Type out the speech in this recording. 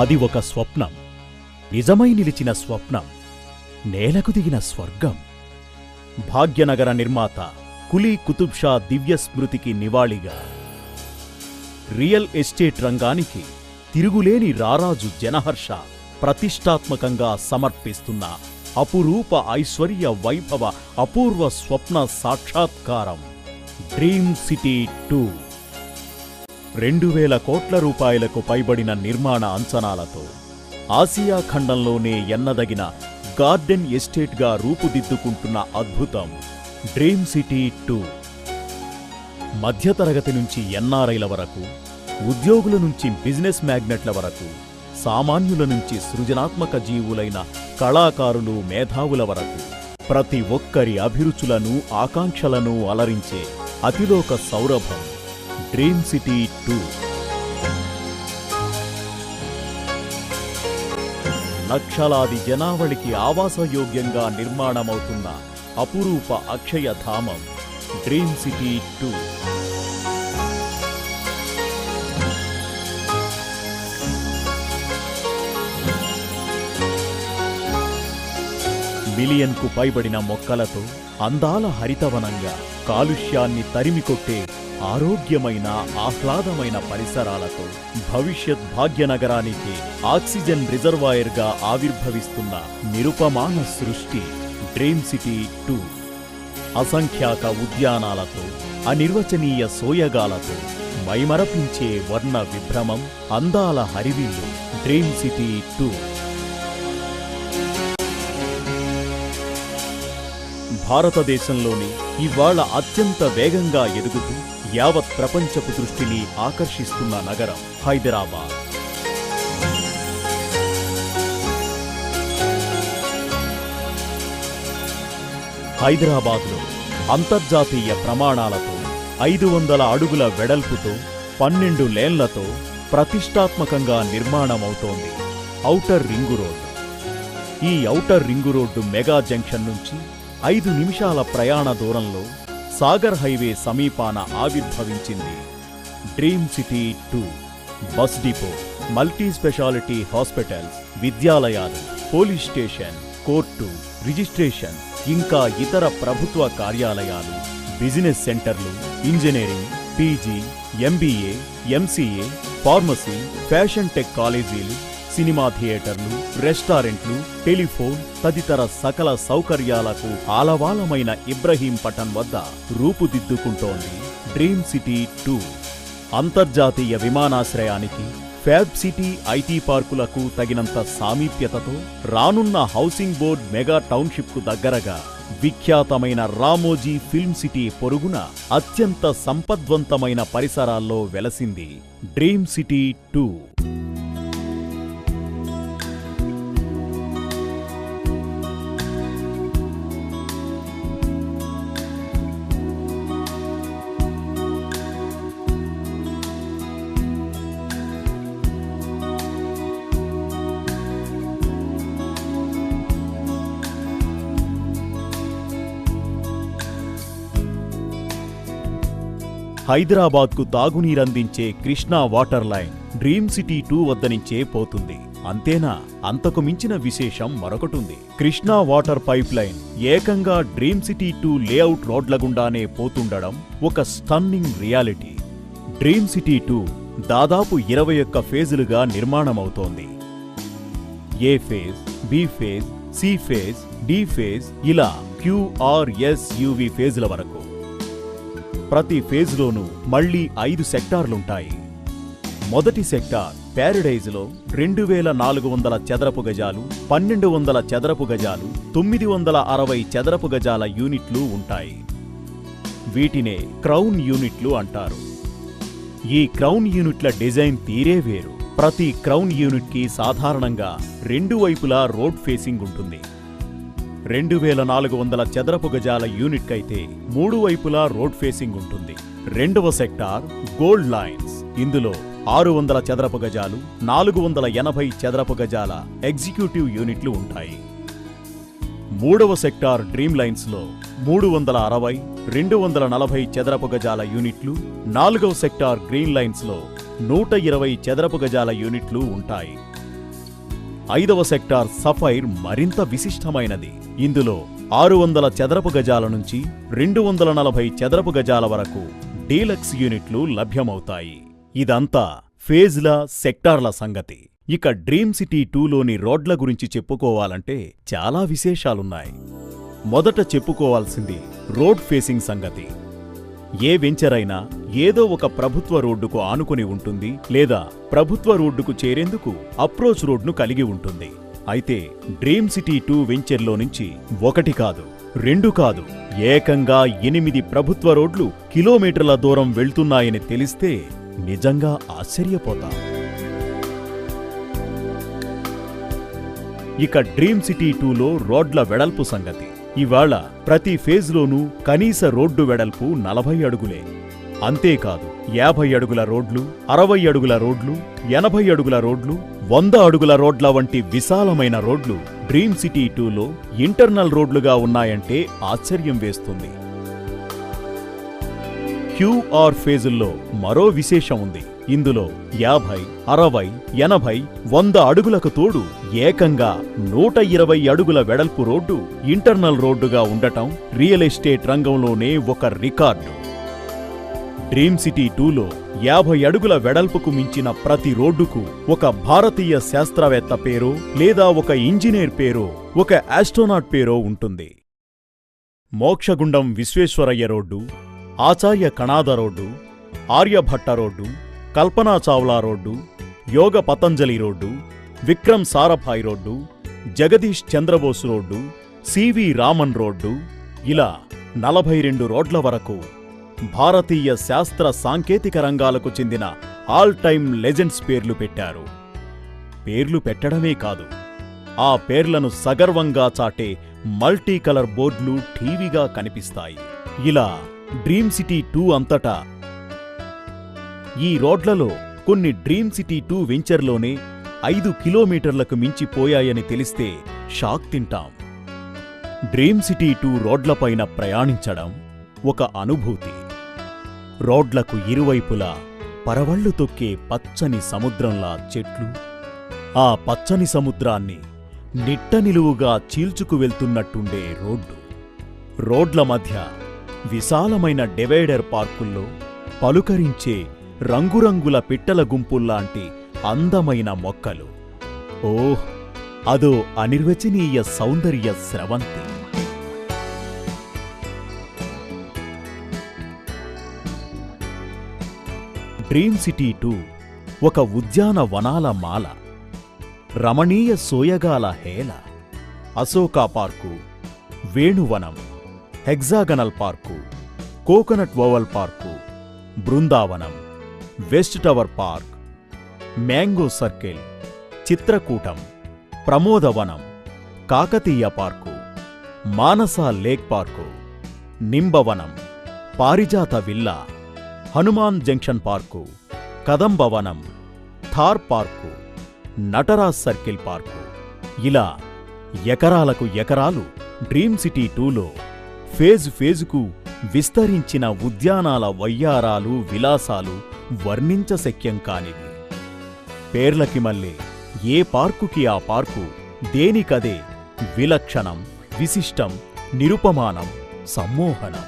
అది ఒక స్వప్నం, నిజమై నిలిచిన స్వప్నం, నేలకు దిగిన స్వర్గం. భాగ్యనగర నిర్మాత కులీ కుతుబ్ షా దివ్య స్మృతికి నివాళిగా రియల్ ఎస్టేట్ రంగానికి తిరుగులేని రారాజు జనహర్ష ప్రతిష్టాత్మకంగా సమర్పిస్తున్న అపురూప ఐశ్వర్య వైభవ అపూర్వ స్వప్న సాక్షాత్కారం డ్రీమ్ సిటీ 2. 2000 కోట్ల రూపాయలకు పైబడిన నిర్మాణ అంచనాలతో ఆసియా ఖండంలోనే ఎన్నదగిన గార్డెన్ ఎస్టేట్గా రూపుదిద్దుకుంటున్న అద్భుతం డ్రీమ్ సిటీ 2. మధ్యతరగతి నుంచి ఎన్ఆర్ఐల వరకు, ఉద్యోగుల నుంచి బిజినెస్ మ్యాగ్నెట్ల వరకు, సామాన్యుల నుంచి సృజనాత్మక జీవులైన కళాకారులు, మేధావుల వరకు ప్రతి ఒక్కరి అభిరుచులను, ఆకాంక్షలను అలరించే అతిలోక సౌరభం డ్రీమ్ సిటీ 2. లక్షలాది జనావళికి ఆవాసయోగ్యంగా నిర్మాణమవుతున్న అపురూప అక్షయధామం డ్రీమ్ సిటీ 2. మిలియన్కు పైబడిన మొక్కలతో అందాల హరితవనంగా, కాలుష్యాన్ని తరిమికొట్టే ఆరోగ్యమైన ఆహ్లాదమైన పరిసరాలతో భవిష్యత్ భాగ్యనగరానికి ఆక్సిజన్ రిజర్వాయర్గా ఆవిర్భవిస్తున్న నిరుపమాన సృష్టి డ్రీమ్ సిటీ 2. అసంఖ్యాక ఉద్యానాలతో, అనిర్వచనీయ సోయగాలతో మైమరపించే వర్ణ విభ్రమం, అందాల హరివిల్లు డ్రీమ్ సిటీ 2. భారతదేశంలోని ఇవాళ అత్యంత వేగంగా ఎదుగుతూ యావత్ ప్రపంచపు దృష్టిని ఆకర్షిస్తున్న నగరం హైదరాబాద్. హైదరాబాద్లో అంతర్జాతీయ ప్రమాణాలతో 500 అడుగుల వెడల్పుతో 12 లేన్లతో ప్రతిష్టాత్మకంగా నిర్మాణమవుతోంది ఔటర్ రింగు రోడ్డు. ఈ outer ring road mega junction నుంచి 5 నిమిషాల ప్రయాణ దూరంలో సాగర్ హైవే సమీపాన ఆవిర్భవించింది dream city 2. Bus depot, multi speciality hospitals, విద్యాలయాలు, పోలీస్ స్టేషన్, కోర్టు, రిజిస్ట్రేషన్, ఇంకా ఇతర ప్రభుత్వ కార్యాలయాలు, బిజినెస్ సెంటర్లు, engineering, PG, MBA, MCA, pharmacy, fashion tech కాలేజీలు, సినిమా థియేటర్లు, రెస్టారెంట్లు, టెలిఫోన్ తదితర సకల సౌకర్యాలకు ఆలవాలమైన ఇబ్రహీంపట్నం వద్ద రూపుదిద్దుకుంటోంది డ్రీమ్ సిటీ 2. అంతర్జాతీయ విమానాశ్రయానికి, ఫ్యాబ్ సిటీ ఐటీ పార్కులకు తగినంత సామీప్యతతో రానున్న హౌసింగ్ బోర్డ్ మెగా టౌన్షిప్కు దగ్గరగా విఖ్యాతమైన రామోజీ ఫిల్మ్ సిటీ పొరుగున అత్యంత సంపద్వంతమైన పరిసరాల్లో వెలసింది డ్రీమ్ సిటీ 2. హైదరాబాద్కు తాగునీరందించే Krishna water line dream city 2 వద్ద నుంచే పోతుంది. అంతేనా, అంతకు మించిన విశేషం మరొకటుంది. కృష్ణా వాటర్ పైప్ లైన్ ఏకంగా డ్రీమ్ సిటీ 2 లేఅవుట్ రోడ్ల గుండానే పోతుండడం ఒక స్టన్నింగ్ రియాలిటీ. డ్రీమ్ సిటీ 2 దాదాపు 21 ఫేజులుగా నిర్మాణమవుతోంది. A phase, B phase, C phase, D phase, ఇలా QRSUV ఫేజుల వరకు. ప్రతి ఫేజ్లోనూ మళ్లీ 5 సెక్టార్లుంటాయి. మొదటి సెక్టార్ ప్యారడైజ్లో 2400 చదరపు గజాలు, 1200 చదరపు గజాలు, 960 చదరపు గజాల యూనిట్లు ఉంటాయి. వీటినే క్రౌన్ యూనిట్లు అంటారు. ఈ క్రౌన్ యూనిట్ల డిజైన్ తీరే వేరు. ప్రతి క్రౌన్ యూనిట్కి సాధారణంగా 2 వైపులా రోడ్ ఫేసింగ్ ఉంటుంది. 2400 చదరపు గజాల యూనిట్కైతే 3 వైపులా రోడ్ ఫేసింగ్ ఉంటుంది. రెండవ సెక్టార్ గోల్డ్ లైన్స్. ఇందులో 600 చదరపు గజాలు, 480 చదరపు గజాల ఎగ్జిక్యూటివ్ యూనిట్లు ఉంటాయి. మూడవ సెక్టార్ డ్రీమ్ లైన్స్లో 360, 240 చదరపు గజాల యూనిట్లు, నాలుగవ సెక్టార్ గ్రీన్ లైన్స్లో 120 చదరపు గజాల యూనిట్లు ఉంటాయి. 5వ సెక్టార్ సఫైర్ మరింత విశిష్టమైనది. ఇందులో 600 చదరపు గజాల నుంచి 240 చదరపు గజాల వరకు డీలక్స్ యూనిట్లు లభ్యమవుతాయి. ఇదంతా ఫేజ్ల, సెక్టార్ల సంగతి. ఇక డ్రీమ్ సిటీ 2లోని రోడ్ల గురించి చెప్పుకోవాలంటే చాలా విశేషాలున్నాయి. మొదట చెప్పుకోవాల్సింది రోడ్ ఫేసింగ్ సంగతి. ఏ వెంచర్ అయినా ఏదో ఒక ప్రభుత్వ రోడ్డుకు ఆనుకుని ఉంటుంది, లేదా ప్రభుత్వ రోడ్డుకు చేరేందుకు అప్రోచ్ రోడ్ను కలిగి ఉంటుంది. అయితే డ్రీమ్ సిటీ 2 వెంచర్లో నుంచి 1 కాదు, 2 కాదు, ఏకంగా 8 ప్రభుత్వ రోడ్లు కిలోమీటర్ల దూరం వెళ్తున్నాయని తెలిస్తే నిజంగా ఆశ్చర్యపోతాం. ఇక డ్రీమ్ సిటీ 2లో రోడ్ల వెడల్పు సంగతి. ఇవాళ ప్రతి ఫేజ్లోనూ కనీస రోడ్డు వెడల్పు 40 అడుగులే. అంతేకాదు 50 అడుగుల రోడ్లు, 60 అడుగుల రోడ్లు, 80 అడుగుల రోడ్లు, 100 అడుగుల రోడ్ల వంటి విశాలమైన రోడ్లు డ్రీమ్ సిటీ 2లో ఇంటర్నల్ రోడ్లుగా ఉన్నాయంటే ఆశ్చర్యం వేస్తుంది. క్యూఆర్ ఫేజుల్లో మరో విశేషం ఉంది. ఇందులో 50, 60, 80, 100 అడుగులకు తోడు ఏకంగా 120 అడుగుల వెడల్పు రోడ్డు ఇంటర్నల్ రోడ్డుగా ఉండటం రియల్ ఎస్టేట్ రంగంలోనే ఒక రికార్డు. డ్రీమ్ సిటీ 2లో 50 అడుగుల వెడల్పుకు మించిన ప్రతి రోడ్డుకు ఒక భారతీయ శాస్త్రవేత్త పేరో, లేదా ఒక ఇంజనీర్ పేరో, ఒక ఆస్ట్రోనాట్ పేరో ఉంటుంది. Mokshagundam Visvesvaraya road, Acharya Kanada road, Aryabhata road, Kalpana Chawla road, Yoga Patanjali road, Vikram Sarabhai road, Jagadish Chandrabose road, CV Raman road, ఇలా 42 రోడ్ల వరకు భారతీయ శాస్త్ర సాంకేతిక రంగాలకు చెందిన ఆల్ టైమ్ లెజెండ్స్ పేర్లు పెట్టారు. పేర్లు పెట్టడమే కాదు, ఆ పేర్లను సగర్వంగా చాటే మల్టీ కలర్ బోర్డులు టీవీగా కనిపిస్తాయి. ఇలా డ్రీమ్ సిటీ 2 అంతటా ఈ రోడ్లలో కొన్ని డ్రీమ్ సిటీ 2 వెంచర్లోనే 5 కిలోమీటర్లకు మించిపోయాయని తెలిస్తే షాక్ తింటాం. డ్రీమ్ సిటీ 2 రోడ్లపైన ప్రయాణించడం ఒక అనుభూతి. రోడ్లకు ఇరువైపులా పరవళ్లు తొక్కే పచ్చని సముద్రంలా చెట్లు, ఆ పచ్చని సముద్రాన్ని నిట్ట నిలువుగా చీల్చుకు వెళ్తున్నట్టుండే రోడ్డు. రోడ్ల మధ్య విశాలమైన డివైడర్ పార్కుల్లో పలుకరించే రంగురంగుల పిట్టల గుంపుల్లాంటి అందమైన మొక్కలు. ఓహ్, అదో అనిర్వచనీయ సౌందర్య స్రవంతి. డ్రీమ్ సిటీ 2 ఒక ఉద్యానవనాల మాల, రమణీయ సోయగాల హేళ. Ashoka park, Venuvanam, hexagonal park, coconut oval park, Brindavanam, west tower park, mango circle, Chitrakutam, Pramodavanam, Kakatiya park, Manasa lake park, Nimbavanam, Parijata villa, Hanuman junction park, Kadambavanam, Thar park, Nataraj circle park. ఇలా ఎకరాలకు ఎకరాలు డ్రీమ్ సిటీ 2లో ఫేజుకు విస్తరించిన ఉద్యానాల వయ్యారాలు, విలాసాలు వర్ణించశక్యం కానివి. పేర్లకి మళ్ళీ ఏ పార్కుకి ఆ పార్కు దేనికదే విలక్షణం, విశిష్టం, నిరుపమానం, సమ్మోహనం.